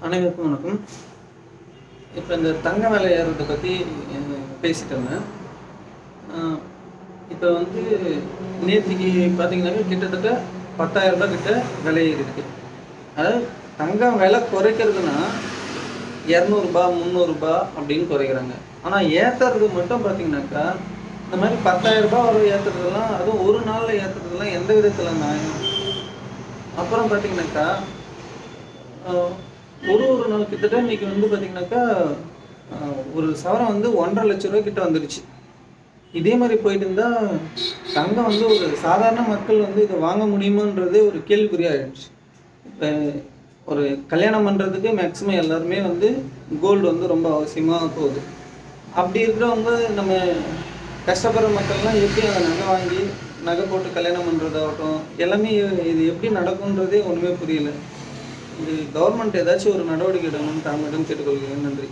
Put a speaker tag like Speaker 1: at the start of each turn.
Speaker 1: அனைவருக்கும் வணக்கம். இப்போ இந்த தங்க விலை ஏறுறதை பற்றி பேசிட்டு இருந்தேன். இப்போ வந்து நேற்றுக்கு பார்த்தீங்கன்னாக்க கிட்டத்தட்ட 10,000 ரூபாய் கிட்ட விலை ஏறிருக்கு. அதாவது தங்கம் விலை குறைக்கிறதுனா 200 300 அப்படின்னு குறைக்கிறாங்க. ஆனால் ஏற்றுறது மட்டும் பார்த்தீங்கன்னாக்கா இந்த மாதிரி 10,000 ரூபாய் வரை ஏற்றுறதுலாம், அதுவும் ஒரு நாளில் ஏற்றுறதுலாம் எந்த விதத்தில் நியாயம்? அப்புறம் பார்த்தீங்கன்னாக்கா ஒரு நாள் கிட்டத்தட்ட இன்னைக்கு வந்து பார்த்தீங்கன்னாக்கா ஒரு சவரம் வந்து 1,50,000 ரூபாய் கிட்ட வந்துடுச்சு. இதே மாதிரி போயிட்டு இருந்தால் தங்கம் வந்து ஒரு சாதாரண மக்கள் வந்து இதை வாங்க முடியுமான்றதே ஒரு கேள்விக்குறியாகிடுச்சு. இப்போ ஒரு கல்யாணம் பண்ணுறதுக்கு மேக்ஸிமம் எல்லாருமே வந்து கோல்டு வந்து ரொம்ப அவசியமாக போகுது. அப்படி இருக்கிறவங்க நம்ம கஷ்டப்படுற மக்கள்லாம் எப்படி அந்த நகை வாங்கி நகை போட்டு கல்யாணம் பண்ணுறதாகட்டும் எல்லாமே இது எப்படி நடக்குன்றதே ஒன்றுமே புரியல. இது கவர்மெண்ட் ஏதாச்சும் ஒரு நடவடிக்கை எடுக்கணும்னு தாழ்மையிடம் கேட்டுக்கொள்கிறேன். நன்றி.